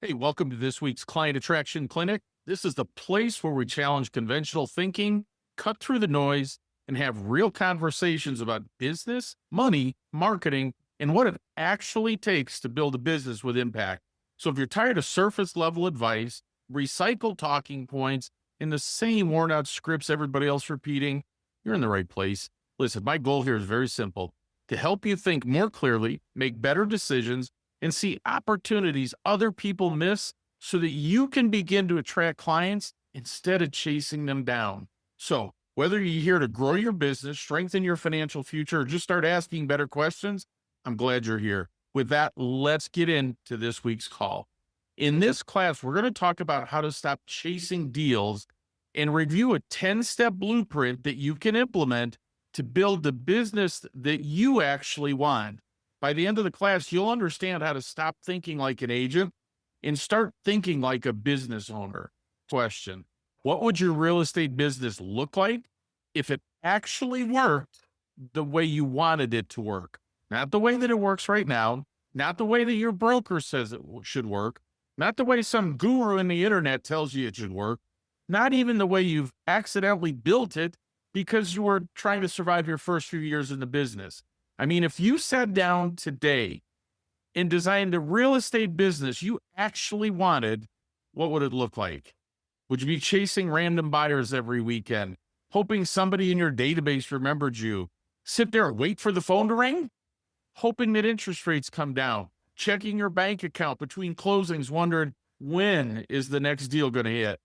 Hey, welcome to this week's Client Attraction Clinic. This is the place where we challenge conventional thinking, cut through the noise, and have real conversations about business, money, marketing, and what it actually takes to build a business with impact. So if you're tired of surface level advice, recycled talking points, and the same worn out scripts everybody else repeating, you're in the right place. Listen, my goal here is very simple to help you think more clearly, make better decisions, and see opportunities other people miss so that you can begin to attract clients instead of chasing them down. So, whether you're here to grow your business, strengthen your financial future, or just start asking better questions, I'm glad you're here. With that, let's get into this week's call. In this class, we're going to talk about how to stop chasing deals and review a 10-step blueprint that you can implement to build the business that you actually want. By the end of the class, you'll understand how to stop thinking like an agent and start thinking like a business owner. Question: what would your real estate business look like if it actually worked the way you wanted it to work? Not the way that it works right now, not the way that your broker says it should work, not the way some guru in the internet tells you it should work, not even the way you've accidentally built it because you were trying to survive your first few years in the business. I mean, if you sat down today and designed a real estate business you actually wanted, what would it look like? Would you be chasing random buyers every weekend, hoping somebody in your database remembered you? Sit there and wait for the phone to ring, hoping that interest rates come down, checking your bank account between closings, wondering when is the next deal going to hit?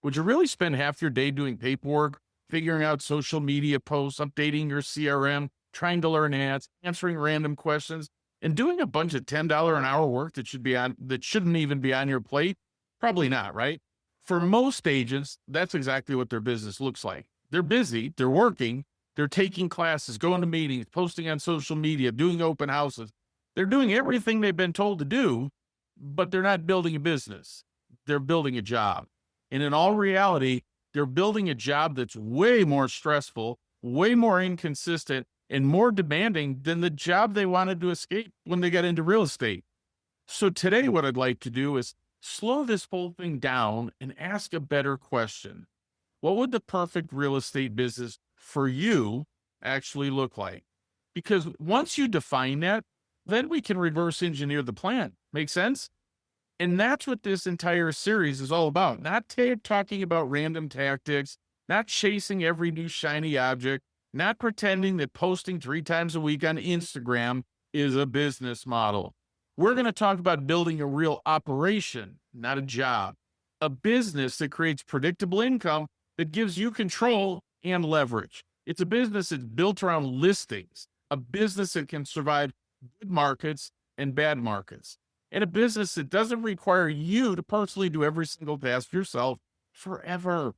Would you really spend half your day doing paperwork, figuring out social media posts, updating your CRM, trying to learn ads, answering random questions, and doing a bunch of $10 an hour work that shouldn't even be on your plate? Probably not, right? For most agents, that's exactly what their business looks like. They're busy, they're working, they're taking classes, going to meetings, posting on social media, doing open houses. They're doing everything they've been told to do, but they're not building a business. They're building a job. And in all reality, they're building a job that's way more stressful, way more inconsistent, and more demanding than the job they wanted to escape when they got into real estate. So today, what I'd like to do is slow this whole thing down and ask a better question. What would the perfect real estate business for you actually look like? Because once you define that, then we can reverse engineer the plan. Make sense? And that's what this entire series is all about. Not talking about random tactics, not chasing every new shiny object, not pretending that posting 3 times a week on Instagram is a business model. We're going to talk about building a real operation, not a job, a business that creates predictable income that gives you control and leverage. It's a business that's built around listings, a business that can survive good markets and bad markets, and a business that doesn't require you to personally do every single task yourself forever.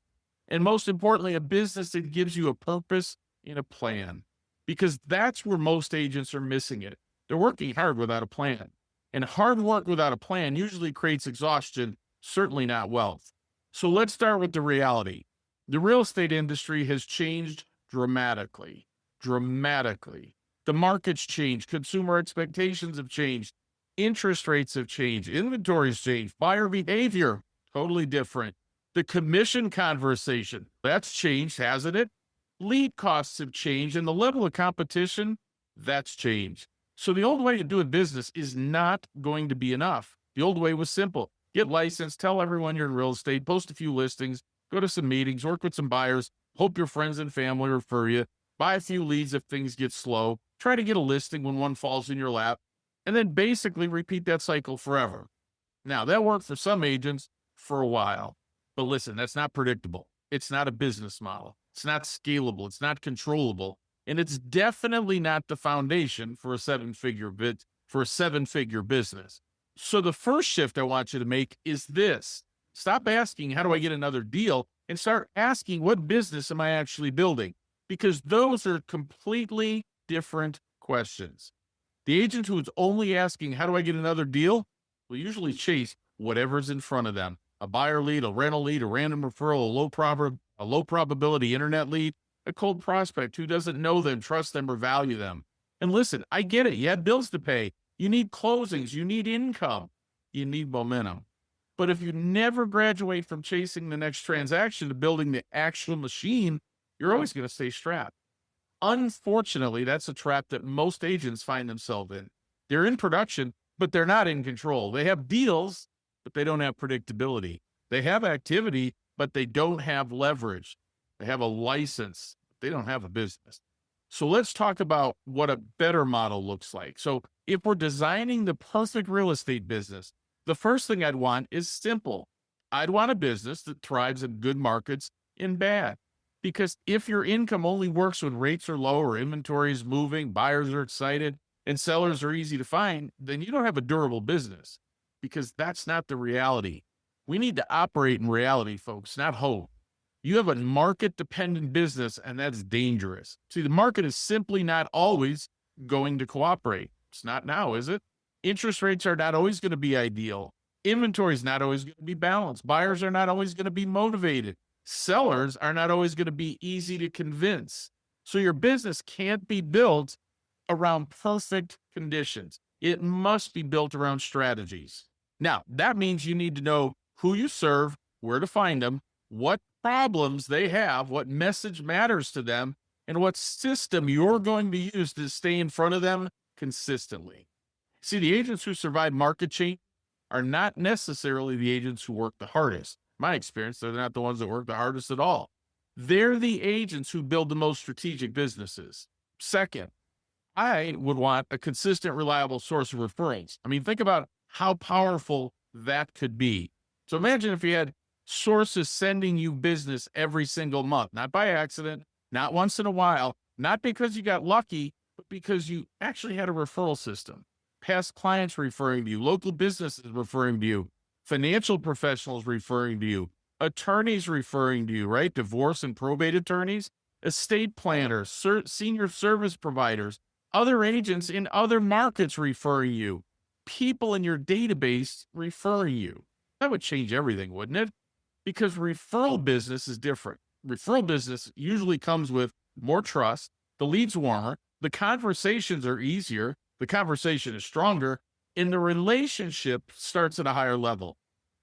And most importantly, a business that gives you a purpose and a plan, because that's where most agents are missing it. They're working hard without a plan, and hard work without a plan usually creates exhaustion, certainly not wealth. So let's start with the reality. The real estate industry has changed dramatically, dramatically. The market's changed. Consumer expectations have changed. Interest rates have changed. Inventory's changed. Buyer behavior, totally different. The commission conversation, that's changed, hasn't it? Lead costs have changed, and the level of competition, that's changed. So the old way of doing business is not going to be enough. The old way was simple. Get licensed, tell everyone you're in real estate, post a few listings, go to some meetings, work with some buyers, hope your friends and family refer you, buy a few leads if things get slow, try to get a listing when one falls in your lap, and then basically repeat that cycle forever. Now, that worked for some agents for a while, but listen, that's not predictable. It's not a business model. It's not scalable. It's not controllable. And it's definitely not the foundation for a seven-figure business. So the first shift I want you to make is this. Stop asking, how do I get another deal? And start asking, what business am I actually building? Because those are completely different questions. The agent who is only asking, how do I get another deal, will usually chase whatever's in front of them. A buyer lead, a rental lead, a random referral, a low probability internet lead, a cold prospect who doesn't know them, trust them, or value them. And listen, I get it. You have bills to pay. You need closings. You need income. You need momentum. But if you never graduate from chasing the next transaction to building the actual machine, you're always going to stay strapped. Unfortunately, that's a trap that most agents find themselves in. They're in production, but they're not in control. They have deals, but they don't have predictability. They have activity, but they don't have leverage. They have a license, but they don't have a business. So let's talk about what a better model looks like. So if we're designing the perfect real estate business, the first thing I'd want is simple. I'd want a business that thrives in good markets and bad. Because if your income only works when rates are low or inventory is moving, buyers are excited, and sellers are easy to find, then you don't have a durable business, because that's not the reality. We need to operate in reality, folks, not hope. You have a market-dependent business, and that's dangerous. See, the market is simply not always going to cooperate. It's not now, is it? Interest rates are not always going to be ideal. Inventory is not always going to be balanced. Buyers are not always going to be motivated. Sellers are not always going to be easy to convince. So your business can't be built around perfect conditions. It must be built around strategies. Now, that means you need to know who you serve, where to find them, what problems they have, what message matters to them, and what system you're going to use to stay in front of them consistently. See, the agents who survive market change are not necessarily the agents who work the hardest. In my experience, they're not the ones that work the hardest at all. They're the agents who build the most strategic businesses. Second, I would want a consistent, reliable source of referrals. I mean, think about how powerful that could be. So imagine if you had sources sending you business every single month, not by accident, not once in a while, not because you got lucky, but because you actually had a referral system. Past clients referring to you, local businesses referring to you, financial professionals referring to you, attorneys referring to you, right? Divorce and probate attorneys, estate planners, senior service providers, other agents in other markets referring you, people in your database referring you. That would change everything, wouldn't it? Because referral business is different. Referral business usually comes with more trust, the lead's warmer, the conversations are easier, the conversation is stronger, and the relationship starts at a higher level.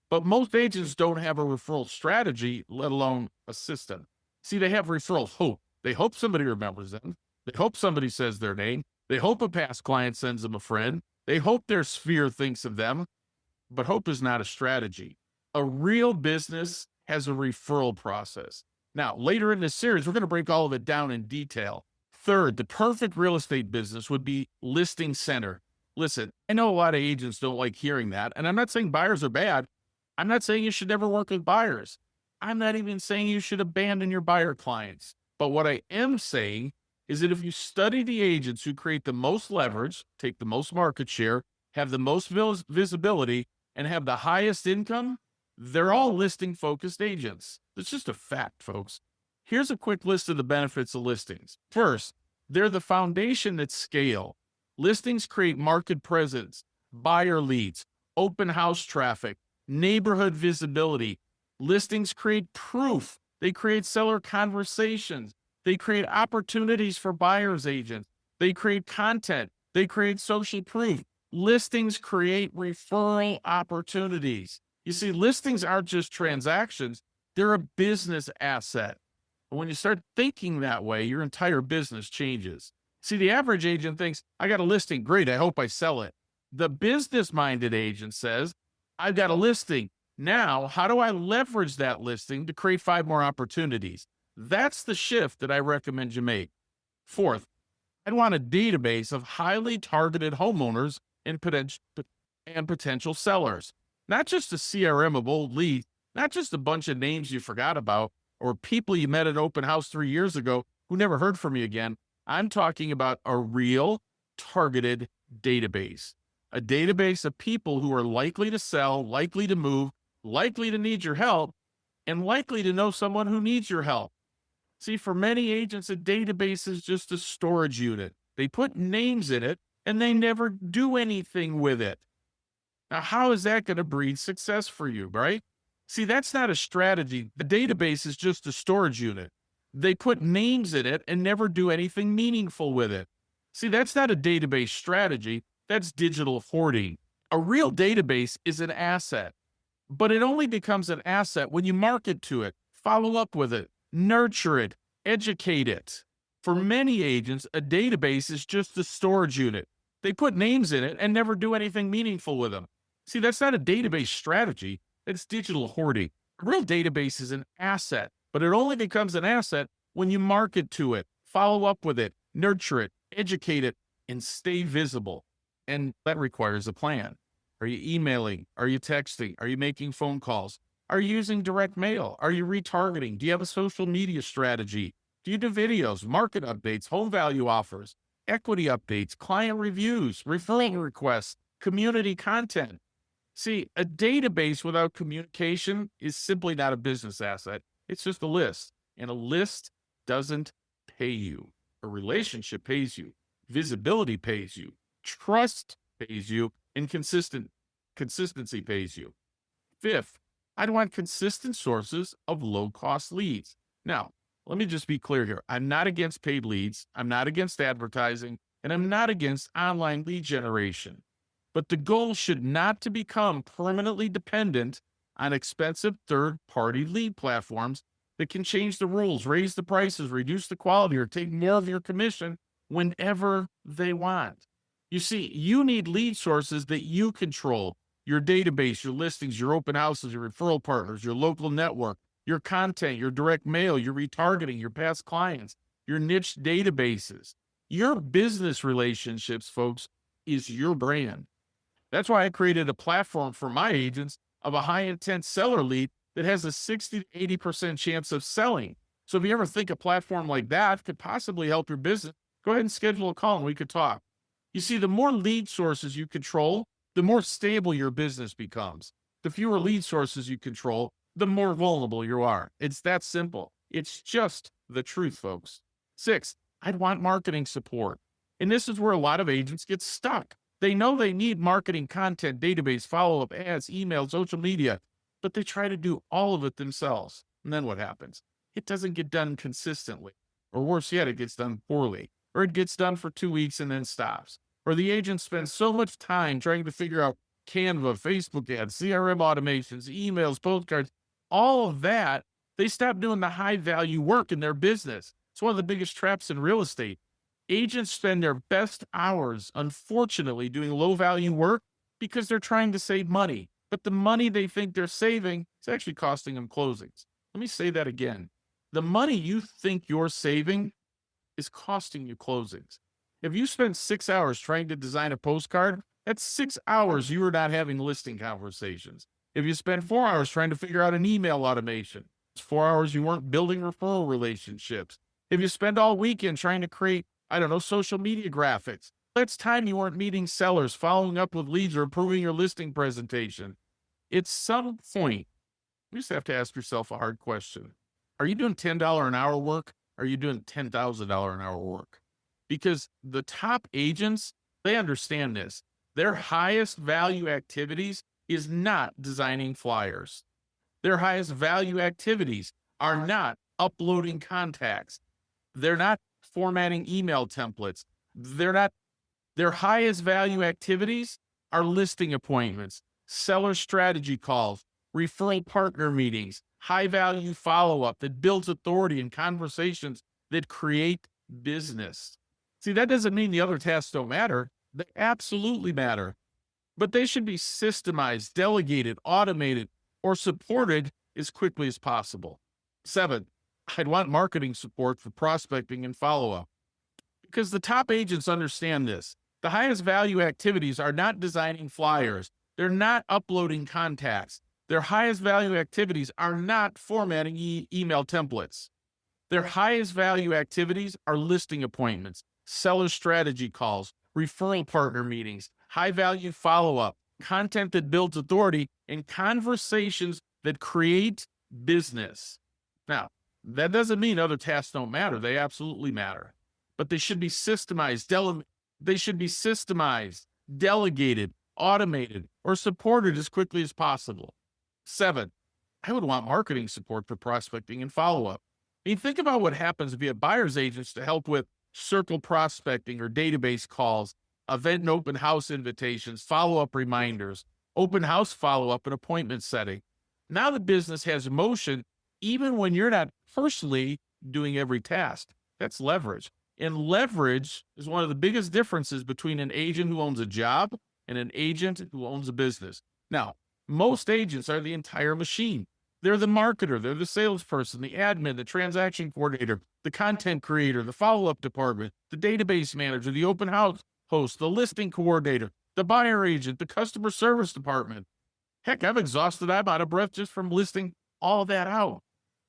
But most agents don't have a referral strategy, let alone a system. See, they have referral hope. They hope somebody remembers them. They hope somebody says their name. They hope a past client sends them a friend. They hope their sphere thinks of them. But hope is not a strategy. A real business has a referral process. Now, later in this series, we're going to break all of it down in detail. Third, the perfect real estate business would be listing center. Listen, I know a lot of agents don't like hearing that, and I'm not saying buyers are bad. I'm not saying you should never work with buyers. I'm not even saying you should abandon your buyer clients. But what I am saying is that if you study the agents who create the most leverage, take the most market share, have the most visibility, and have the highest income, they're all listing-focused agents. It's just a fact, folks. Here's a quick list of the benefits of listings. First, they're the foundation that scale. Listings create market presence, buyer leads, open house traffic, neighborhood visibility. Listings create proof. They create seller conversations. They create opportunities for buyer's agents. They create content. They create social proof. Listings create referral opportunities. You see, listings aren't just transactions. They're a business asset. And when you start thinking that way, your entire business changes. See, the average agent thinks, I got a listing. Great. I hope I sell it. The business-minded agent says, I've got a listing. Now, how do I leverage that listing to create 5 more opportunities? That's the shift that I recommend you make. Fourth, I'd want a database of highly targeted homeowners and potential sellers. Not just a CRM of old leads, not just a bunch of names you forgot about or people you met at open house 3 years ago who never heard from you again. I'm talking about a real targeted database, a database of people who are likely to sell, likely to move, likely to need your help, and likely to know someone who needs your help. See, for many agents, a database is just a storage unit. They put names in it and they never do anything with it. Now, how is that going to breed success for you, right? See, that's not a strategy. The database is just a storage unit. They put names in it and never do anything meaningful with it. See, that's not a database strategy. That's digital hoarding. A real database is an asset. but it only becomes an asset when you market to it, follow up with it, nurture it, educate it. For many agents, a database is just a storage unit. They put names in it and never do anything meaningful with them. See, that's not a database strategy, it's digital hoarding. A real database is an asset, but it only becomes an asset when you market to it, follow up with it, nurture it, educate it, and stay visible. And that requires a plan. Are you emailing? Are you texting? Are you making phone calls? Are you using direct mail? Are you retargeting? Do you have a social media strategy? Do you do videos, market updates, home value offers, equity updates, client reviews, referral requests, community content? See, a database without communication is simply not a business asset. It's just a list. And a list doesn't pay you. A relationship pays you. Visibility pays you. Trust pays you. And consistency pays you. Fifth, I'd want consistent sources of low-cost leads. Now, let me just be clear here. I'm not against paid leads. I'm not against advertising. And I'm not against online lead generation. But the goal should not to become permanently dependent on expensive third-party lead platforms that can change the rules, raise the prices, reduce the quality, or take more of your commission whenever they want. You see, you need lead sources that you control: your database, your listings, your open houses, your referral partners, your local network, your content, your direct mail, your retargeting, your past clients, your niche databases. Your business relationships, folks, is your brand. That's why I created a platform for my agents of a high intent seller lead that has a 60 to 80% chance of selling. So if you ever think a platform like that could possibly help your business, go ahead and schedule a call and we could talk. You see, the more lead sources you control, the more stable your business becomes. The fewer lead sources you control, the more vulnerable you are. It's that simple. It's just the truth, folks. 6, I'd want marketing support. And this is where a lot of agents get stuck. They know they need marketing content, database, follow-up, ads, email, social media, but they try to do all of it themselves. And then what happens? It doesn't get done consistently. Or worse yet, it gets done poorly. Or it gets done for 2 weeks and then stops. Or the agent spends so much time trying to figure out Canva, Facebook ads, CRM automations, emails, postcards, all of that, they stop doing the high-value work in their business. It's one of the biggest traps in real estate. Agents spend their best hours, unfortunately, doing low-value work because they're trying to save money. But the money they think they're saving is actually costing them closings. Let me say that again. The money you think you're saving is costing you closings. If you spend 6 hours trying to design a postcard, that's 6 hours you are not having listing conversations. If you spend 4 hours trying to figure out an email automation, it's 4 hours you weren't building referral relationships. If you spend all weekend trying to create, social media graphics, that's time you weren't meeting sellers, following up with leads, or improving your listing presentation. At some point, you just have to ask yourself a hard question. Are you doing $10 an hour work? Or are you doing $10,000 an hour work? Because the top agents, they understand this. Their highest value activities is not designing flyers. Their highest value activities are not uploading contacts. They're not formatting email templates. Their highest value activities are listing appointments, seller strategy calls, referral partner meetings, high value follow-up that builds authority and conversations that create business. See, that doesn't mean the other tasks don't matter. They absolutely matter, but they should be systemized, delegated, automated, or supported as quickly as possible. 7, I'd want marketing support for prospecting and follow-up because the top agents understand this. The highest value activities are not designing flyers. They're not uploading contacts. Their highest value activities are not formatting email templates. Their highest value activities are listing appointments, seller strategy calls, referral partner meetings, high value follow-up, content that builds authority, and conversations that create business. Now, that doesn't mean other tasks don't matter. They absolutely matter. But they should be systemized, delegated, automated, or supported as quickly as possible. 7, I would want marketing support for prospecting and follow-up. I mean, think about what happens if you have buyer's agents to help with circle prospecting or database calls, event and open house invitations, follow-up reminders, open house follow-up and appointment setting. Now the business has motion even when you're not personally doing every task. That's leverage. And leverage is one of the biggest differences between an agent who owns a job and an agent who owns a business. Now, most agents are the entire machine. They're the marketer, they're the salesperson, the admin, the transaction coordinator, the content creator, the follow-up department, the database manager, the open house host, the listing coordinator, the buyer agent, the customer service department. Heck, I'm exhausted. I'm out of breath just from listing all that out.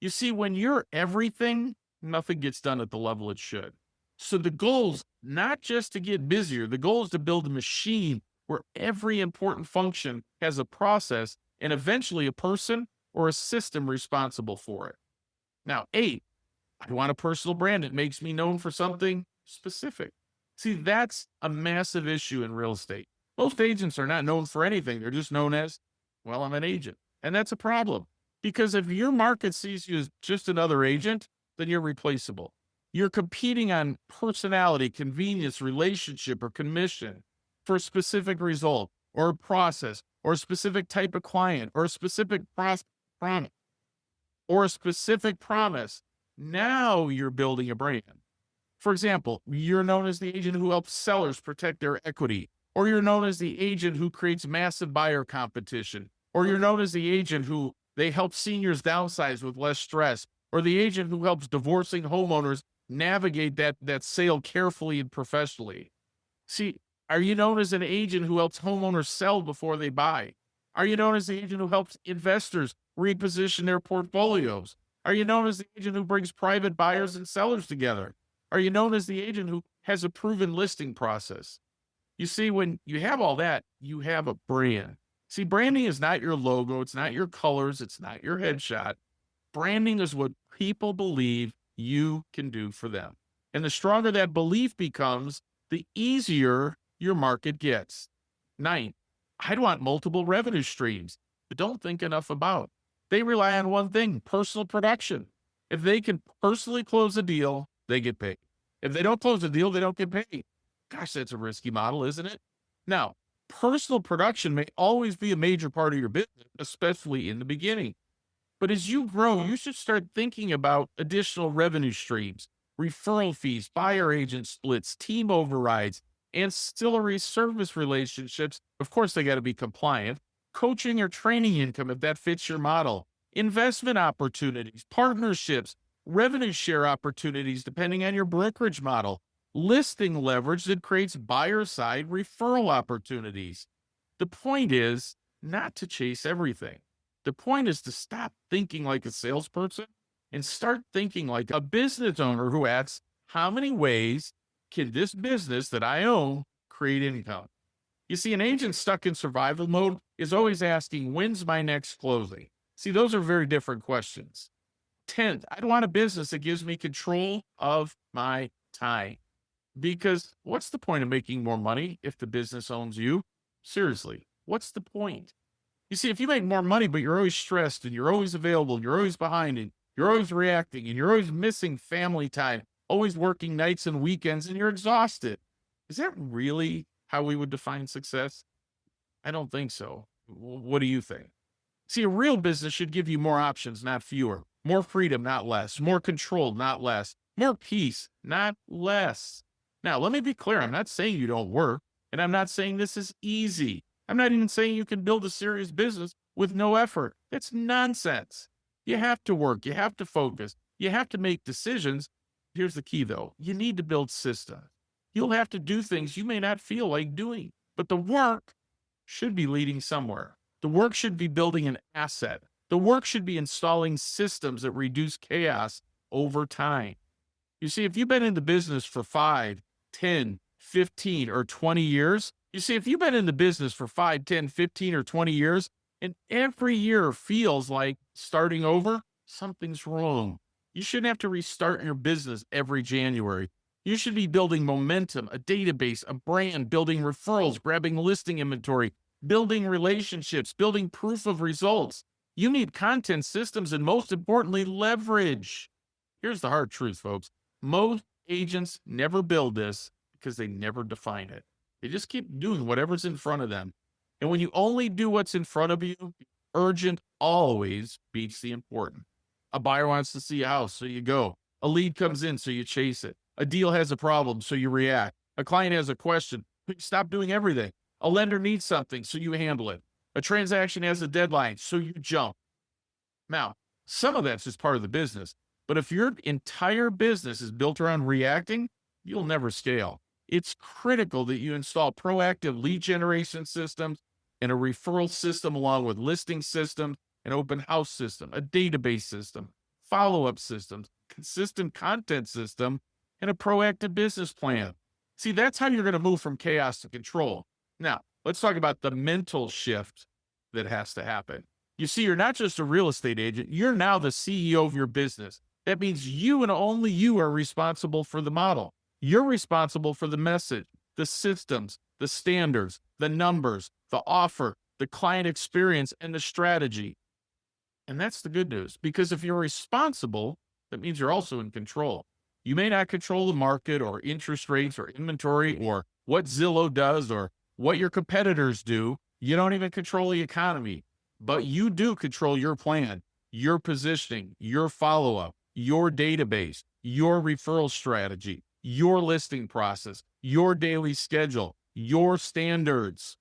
You see, when you're everything, nothing gets done at the level it should. So the goal's not just to get busier. The goal is to build a machine where every important function has a process and eventually a person or a system responsible for it. Now, 8, I want a personal brand that makes me known for something specific. See, that's a massive issue in real estate. Most agents are not known for anything. They're just known as, well, I'm an agent. And that's a problem because if your market sees you as just another agent, then you're replaceable. You're competing on personality, convenience, relationship, or commission for a specific result or a process or a specific type of client or a specific promise or a specific promise. Now you're building a brand. For example, you're known as the agent who helps sellers protect their equity, or you're known as the agent who creates massive buyer competition, or you're known as the agent who they help seniors downsize with less stress, or the agent who helps divorcing homeowners navigate that sale carefully and professionally. See, are you known as an agent who helps homeowners sell before they buy? Are you known as the agent who helps investors reposition their portfolios? Are you known as the agent who brings private buyers and sellers together? Are you known as the agent who has a proven listing process? You see, when you have all that, you have a brand. See, branding is not your logo. It's not your colors. It's not your headshot. Branding is what people believe you can do for them. And the stronger that belief becomes, the easier your market gets. 9, I'd want multiple revenue streams, but don't think enough about. They rely on one thing, personal production. If they can personally close a deal, they get paid. If they don't close a deal, they don't get paid. Gosh, that's a risky model, isn't it? Now, personal production may always be a major part of your business, especially in the beginning. But as you grow, you should start thinking about additional revenue streams, referral fees, buyer agent splits, team overrides, ancillary service relationships. Of course, they got to be compliant. Coaching or training income, if that fits your model. Investment opportunities, partnerships, revenue share opportunities, depending on your brokerage model. Listing leverage that creates buyer side referral opportunities. The point is not to chase everything. The point is to stop thinking like a salesperson and start thinking like a business owner who asks, how many ways can this business that I own create income? You see, an agent stuck in survival mode is always asking, when's my next closing? See, those are very different questions. 10th, I'd want a business that gives me control of my time. Because what's the point of making more money if the business owns you? Seriously, what's the point? You see, if you make more money, but you're always stressed and you're always available, and you're always behind and you're always reacting and you're always missing family time, always working nights and weekends and you're exhausted, is that really how we would define success? I don't think so. What do you think? See, a real business should give you more options, not fewer, more freedom, not less, more control, not less, more peace, not less. Now, let me be clear. I'm not saying you don't work, and I'm not saying this is easy. I'm not even saying you can build a serious business with no effort. That's nonsense. You have to work. You have to focus. You have to make decisions. Here's the key, though. You need to build systems. You'll have to do things you may not feel like doing, but the work should be leading somewhere. The work should be building an asset. The work should be installing systems that reduce chaos over time. You see, if you've been in the business for 5, 10, 15, or 20 years, if you've been in the business for 5, 10, 15, or 20 years, and every year feels like starting over, something's wrong. You shouldn't have to restart your business every January. You should be building momentum, a database, a brand, building referrals, grabbing listing inventory, building relationships, building proof of results. You need content systems and, most importantly, leverage. Here's the hard truth, folks. Most agents never build this because they never define it. They just keep doing whatever's in front of them. And when you only do what's in front of you, urgent always beats the important. A buyer wants to see a house, so you go. A lead comes in, so you chase it. A deal has a problem, so you react. A client has a question, so you stop doing everything. A lender needs something, so you handle it. A transaction has a deadline, so you jump. Now, some of that's just part of the business, but if your entire business is built around reacting, you'll never scale. It's critical that you install proactive lead generation systems and a referral system along with listing systems, an open house system, a database system, follow-up systems, consistent content system, and a proactive business plan. See, that's how you're going to move from chaos to control. Now, let's talk about the mental shift that has to happen. You see, you're not just a real estate agent, you're now the CEO of your business. That means you and only you are responsible for the model. You're responsible for the message, the systems, the standards, the numbers, the offer, the client experience, and the strategy. And that's the good news, because if you're responsible, that means you're also in control. You may not control the market or interest rates or inventory or what Zillow does or what your competitors do. You don't even control the economy, but you do control your plan, your positioning, your follow-up, your database, your referral strategy, your listing process, your daily schedule, your standards.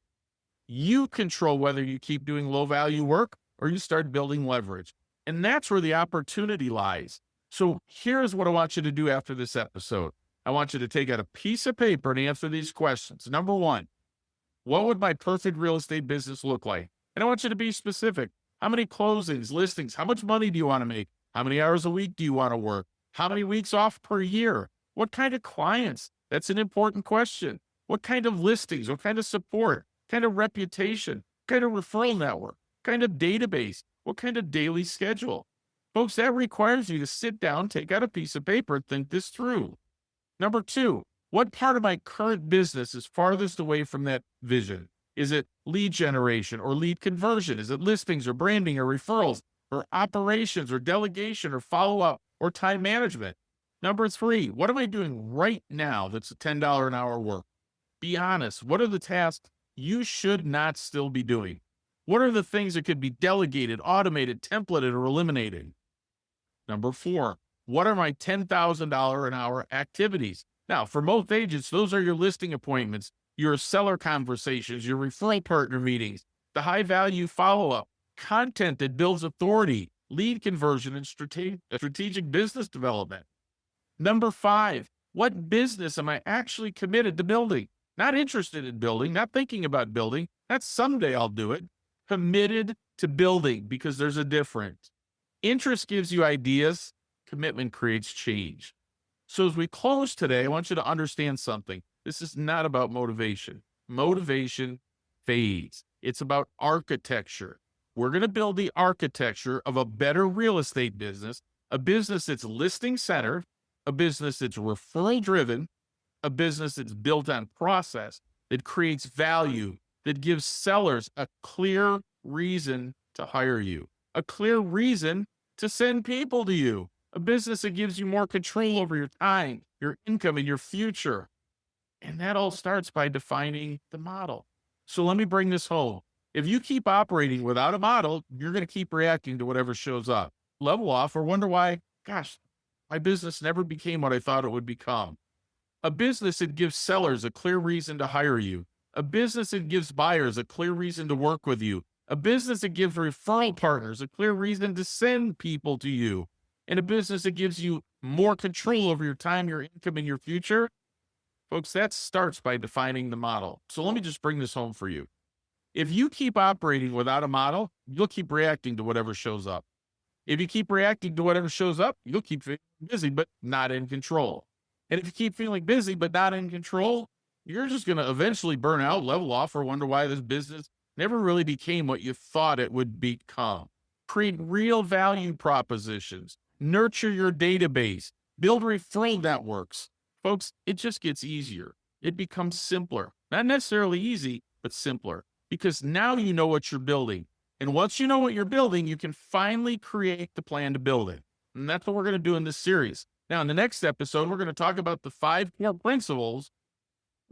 You control whether you keep doing low-value work or you start building leverage. And that's where the opportunity lies. So here's what I want you to do after this episode. I want you to take out a piece of paper and answer these questions. Number one, what would my perfect real estate business look like? And I want you to be specific. How many closings, listings? How much money do you want to make? How many hours a week do you want to work? How many weeks off per year? What kind of clients? That's an important question. What kind of listings? What kind of support? What kind of reputation? What kind of referral network? What kind of database? What kind of daily schedule? Folks, that requires you to sit down, take out a piece of paper, and think this through. Number two, what part of my current business is farthest away from that vision? Is it lead generation or lead conversion? Is it listings or branding or referrals or operations or delegation or follow-up or time management? Number three, what am I doing right now that's a $10 an hour work? Be honest. What are the tasks you should not still be doing? What are the things that could be delegated, automated, templated, or eliminated? Number four, what are my $10,000 an hour activities? Now, for most agents, those are your listing appointments, your seller conversations, your referral partner meetings, the high-value follow-up, content that builds authority, lead conversion, and strategic business development. Number five, what business am I actually committed to building? Not interested in building, not thinking about building. That's someday I'll do it. Committed to building, because there's a difference. Interest gives you ideas. Commitment creates change. So as we close today, I want you to understand something. This is not about motivation. Motivation fades. It's about architecture. We're going to build the architecture of a better real estate business, a business that's listing centered, a business that's referral driven, a business that's built on process, that creates value, that gives sellers a clear reason to hire you, a clear reason to send people to you, a business that gives you more control over your time, your income, and your future. And that all starts by defining the model. So let me bring this home. If you keep operating without a model, you're going to keep reacting to whatever shows up. Level off or wonder why, gosh, my business never became what I thought it would become. A business that gives sellers a clear reason to hire you. A business that gives buyers a clear reason to work with you. A business that gives referral partners a clear reason to send people to you. And a business that gives you more control over your time, your income, and your future. Folks, that starts by defining the model. So let me just bring this home for you. If you keep operating without a model, you'll keep reacting to whatever shows up. If you keep reacting to whatever shows up, you'll keep feeling busy, but not in control. And if you keep feeling busy, but not in control, you're just going to eventually burn out, level off, or wonder why this business never really became what you thought it would become. Create real value propositions. Nurture your database. Build referral networks. Folks, it just gets easier. It becomes simpler. Not necessarily easy, but simpler. Because now you know what you're building. And once you know what you're building, you can finally create the plan to build it. And that's what we're going to do in this series. Now, in the next episode, we're going to talk about the 5 core principles.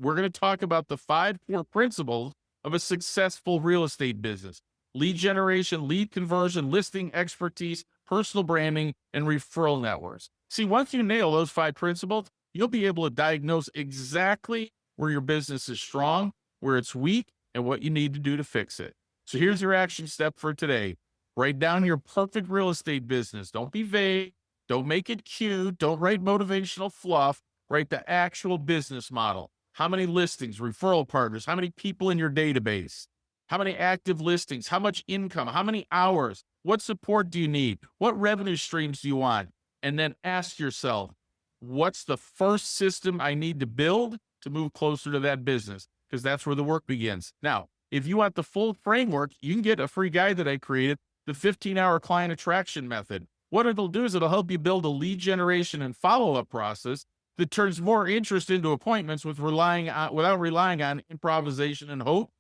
We're going to talk about the 5 core principles of a successful real estate business: lead generation, lead conversion, listing expertise, personal branding, and referral networks. See, once you nail those 5 principles, you'll be able to diagnose exactly where your business is strong, where it's weak, and what you need to do to fix it. So here's your action step for today. Write down your perfect real estate business. Don't be vague. Don't make it cute. Don't write motivational fluff. Write the actual business model. How many listings, referral partners, how many people in your database, how many active listings, how much income, how many hours, what support do you need, what revenue streams do you want? And then ask yourself, what's the first system I need to build to move closer to that business? Because that's where the work begins. Now, if you want the full framework, you can get a free guide that I created, the 15-hour client attraction method. What it'll do is it'll help you build a lead generation and follow-up process that turns more interest into appointments without relying on improvisation and hope.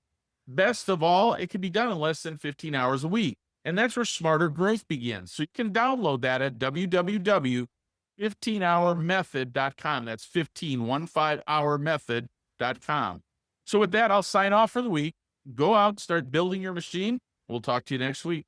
Best of all, it can be done in less than 15 hours a week. And that's where smarter growth begins. So you can download that at www.15hourmethod.com. That's 15hourmethod.com. So with that, I'll sign off for the week. Go out, start building your machine. We'll talk to you next week.